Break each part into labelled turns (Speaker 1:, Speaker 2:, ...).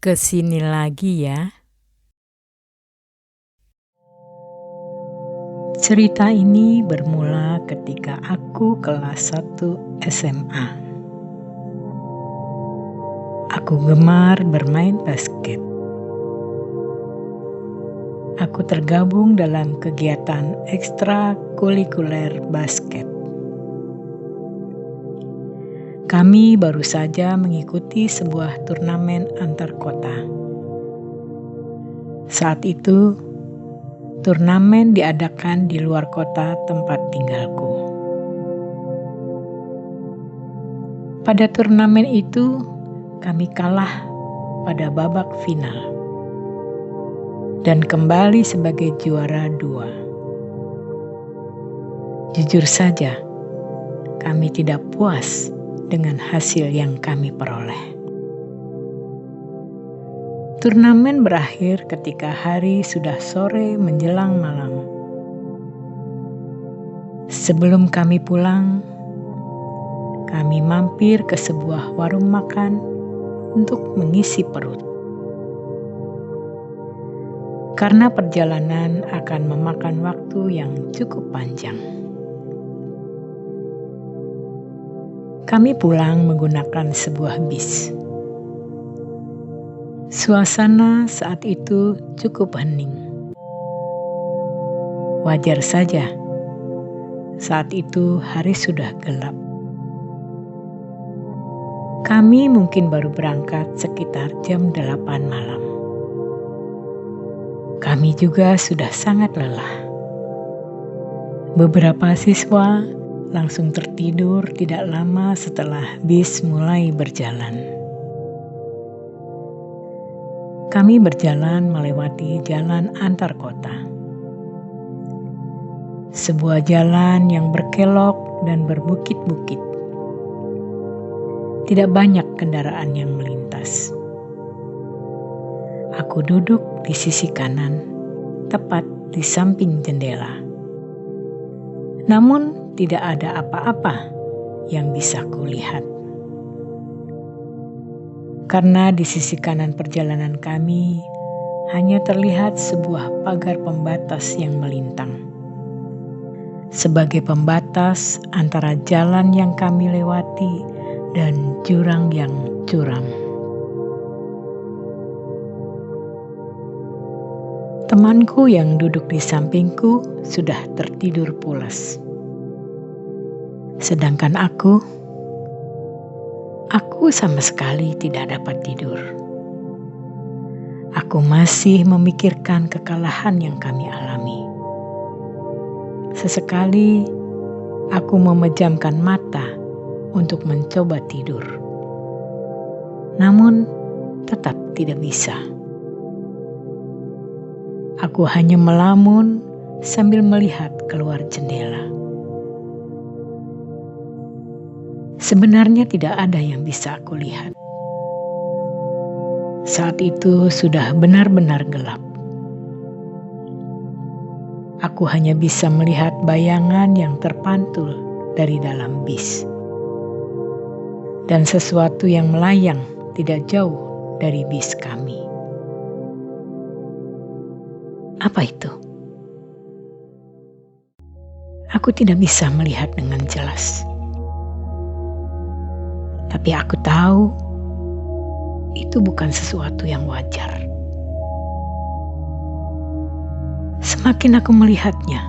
Speaker 1: Kesini lagi ya. Cerita ini bermula ketika aku kelas 1 SMA. Aku gemar bermain basket. Aku tergabung dalam kegiatan ekstrakurikuler basket. Kami baru saja mengikuti sebuah turnamen antar kota. Saat itu, turnamen diadakan di luar kota tempat tinggalku. Pada turnamen itu, kami kalah pada babak final dan kembali sebagai juara 2. Jujur saja, kami tidak puas dengan hasil yang kami peroleh. Turnamen berakhir ketika hari sudah sore menjelang malam. Sebelum kami pulang, kami mampir ke sebuah warung makan untuk mengisi perut. Karena perjalanan akan memakan waktu yang cukup panjang. Kami pulang menggunakan sebuah bis. Suasana saat itu cukup hening. Wajar saja, saat itu hari sudah gelap. Kami mungkin baru berangkat sekitar jam 8 malam. Kami juga sudah sangat lelah. Beberapa siswa langsung tertidur tidak lama setelah bis mulai berjalan. Kami berjalan melewati jalan antar kota. Sebuah jalan yang berkelok dan berbukit-bukit. Tidak banyak kendaraan yang melintas. Aku duduk di sisi kanan, tepat di samping jendela. Namun, tidak ada apa-apa yang bisa kulihat. Karena di sisi kanan perjalanan kami hanya terlihat sebuah pagar pembatas yang melintang. Sebagai pembatas antara jalan yang kami lewati dan jurang yang curam. Temanku yang duduk di sampingku sudah tertidur pulas. Sedangkan aku sama sekali tidak dapat tidur. Aku masih memikirkan kekalahan yang kami alami. Sesekali aku memejamkan mata untuk mencoba tidur. Namun tetap tidak bisa. Aku hanya melamun sambil melihat keluar jendela. Sebenarnya tidak ada yang bisa aku lihat. Saat itu sudah benar-benar gelap. Aku hanya bisa melihat bayangan yang terpantul dari dalam bis. Dan sesuatu yang melayang tidak jauh dari bis kami. Apa itu? Aku tidak bisa melihat dengan jelas. Tapi aku tahu itu bukan sesuatu yang wajar. Semakin aku melihatnya,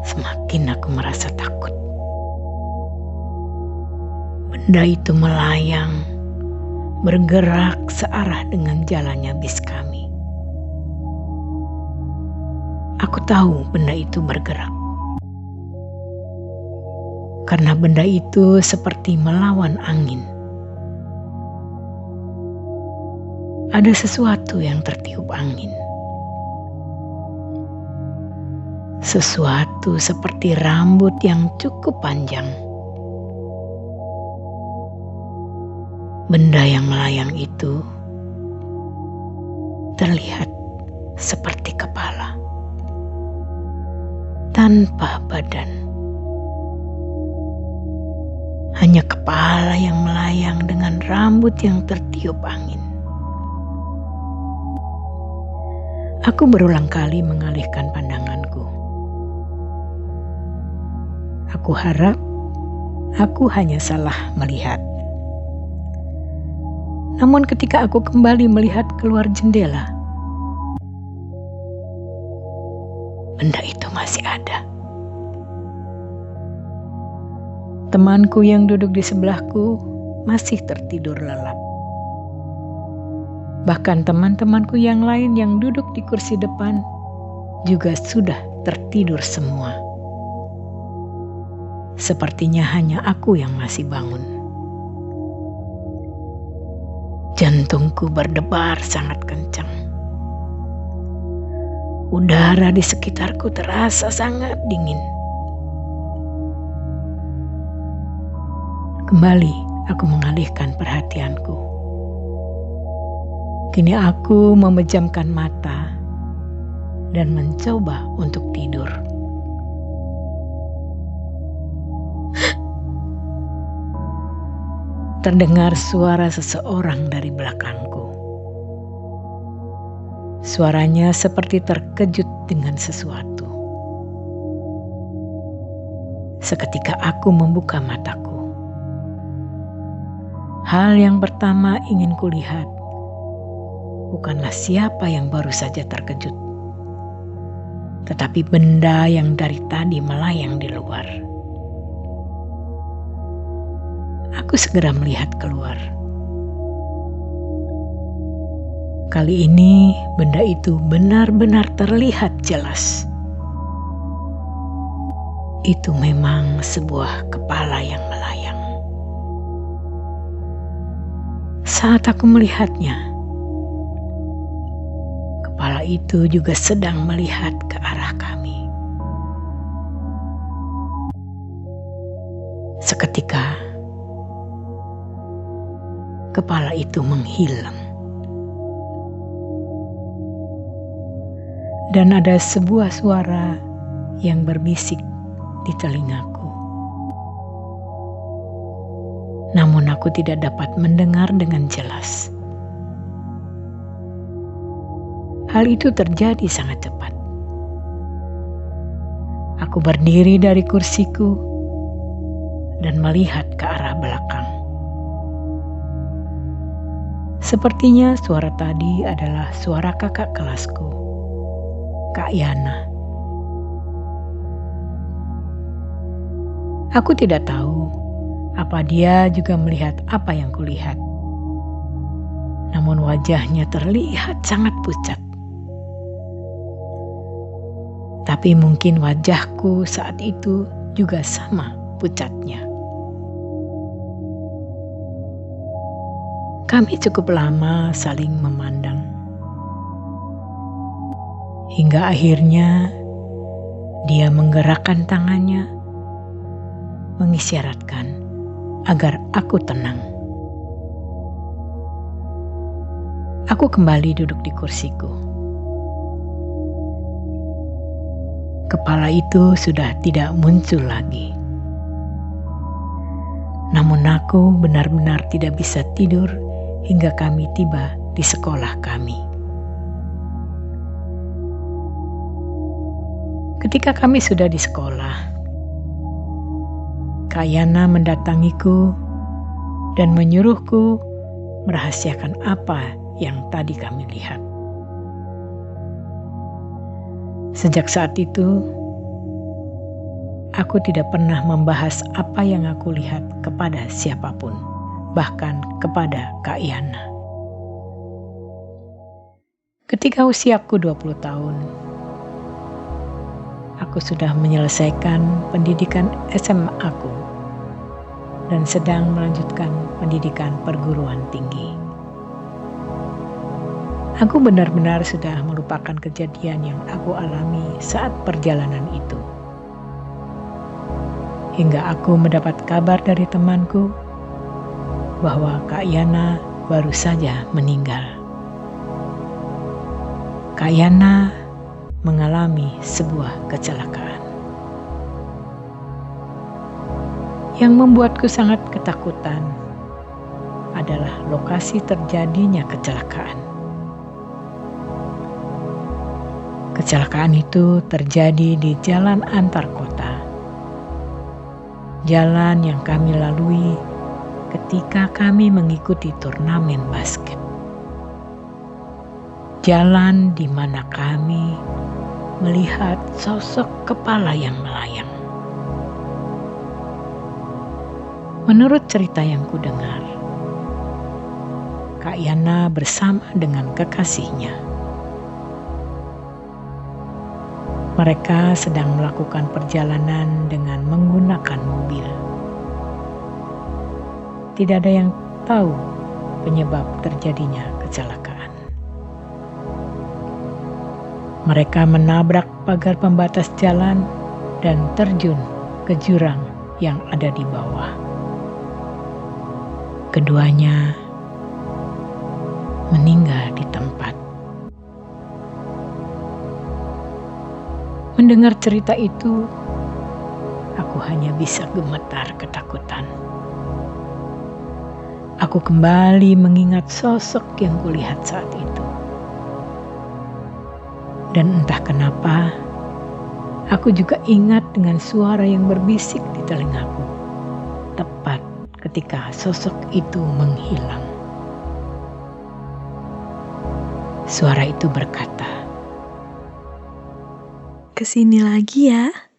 Speaker 1: semakin aku merasa takut. Benda itu melayang, bergerak searah dengan jalannya bis kami. Aku tahu benda itu bergerak. Karena benda itu seperti melawan angin. Ada sesuatu yang tertiup angin. Sesuatu seperti rambut yang cukup panjang. Benda yang melayang itu terlihat seperti kepala tanpa badan. hanya kepala yang melayang dengan rambut yang tertiup angin. Aku berulang kali mengalihkan pandanganku. Aku harap aku hanya salah melihat. Namun ketika aku kembali melihat keluar jendela, benda itu masih ada. Temanku yang duduk di sebelahku masih tertidur lelap. Bahkan teman-temanku yang lain yang duduk di kursi depan juga sudah tertidur semua. Sepertinya hanya aku yang masih bangun. Jantungku berdebar sangat kencang. Udara di sekitarku terasa sangat dingin. Kembali aku mengalihkan perhatianku. Kini aku memejamkan mata dan mencoba untuk tidur. Terdengar suara seseorang dari belakangku. Suaranya seperti terkejut dengan sesuatu. Seketika aku membuka mataku. Hal yang pertama ingin kulihat bukanlah siapa yang baru saja terkejut, tetapi benda yang dari tadi melayang di luar. Aku segera melihat keluar. Kali ini benda itu benar-benar terlihat jelas. Itu memang sebuah kepala yang melayang. Saat aku melihatnya, kepala itu juga sedang melihat ke arah kami. Seketika, kepala itu menghilang. Dan ada sebuah suara yang berbisik di telingaku. Namun aku tidak dapat mendengar dengan jelas. Hal itu terjadi sangat cepat. Aku berdiri dari kursiku dan melihat ke arah belakang. Sepertinya suara tadi adalah suara kakak kelasku, Kak Yana. Aku tidak tahu apa dia juga melihat apa yang kulihat. Namun wajahnya terlihat sangat pucat. Tapi mungkin wajahku saat itu juga sama pucatnya. Kami cukup lama saling memandang. Hingga akhirnya dia menggerakkan tangannya, mengisyaratkan agar aku tenang. Aku kembali duduk di kursiku. Kepala itu sudah tidak muncul lagi. Namun aku benar-benar tidak bisa tidur hingga kami tiba di sekolah kami. Ketika kami sudah di sekolah, Kak Yana mendatangiku dan menyuruhku merahasiakan apa yang tadi kami lihat. Sejak saat itu, aku tidak pernah membahas apa yang aku lihat kepada siapapun, bahkan kepada Kak Yana. Ketika usiaku 20 tahun, aku sudah menyelesaikan pendidikan SMA aku dan sedang melanjutkan pendidikan perguruan tinggi. Aku benar-benar sudah melupakan kejadian yang aku alami saat perjalanan itu. Hingga aku mendapat kabar dari temanku bahwa Kak Yana baru saja meninggal. Kak Yana mengalami sebuah kecelakaan. Yang membuatku sangat ketakutan adalah lokasi terjadinya kecelakaan. Kecelakaan itu terjadi di jalan antar kota. Jalan yang kami lalui ketika kami mengikuti turnamen basket. Jalan di mana kami melihat sosok kepala yang melayang. Menurut cerita yang kudengar, Kak Yana bersama dengan kekasihnya. Mereka sedang melakukan perjalanan dengan menggunakan mobil. Tidak ada yang tahu penyebab terjadinya kecelakaan. Mereka menabrak pagar pembatas jalan dan terjun ke jurang yang ada di bawah. Keduanya meninggal di tempat. Mendengar cerita itu, aku hanya bisa gemetar ketakutan. Aku kembali mengingat sosok yang kulihat saat itu. Dan entah kenapa, aku juga ingat dengan suara yang berbisik di telingaku, tepat ketika sosok itu menghilang. Suara itu berkata,
Speaker 2: "Kesini lagi ya."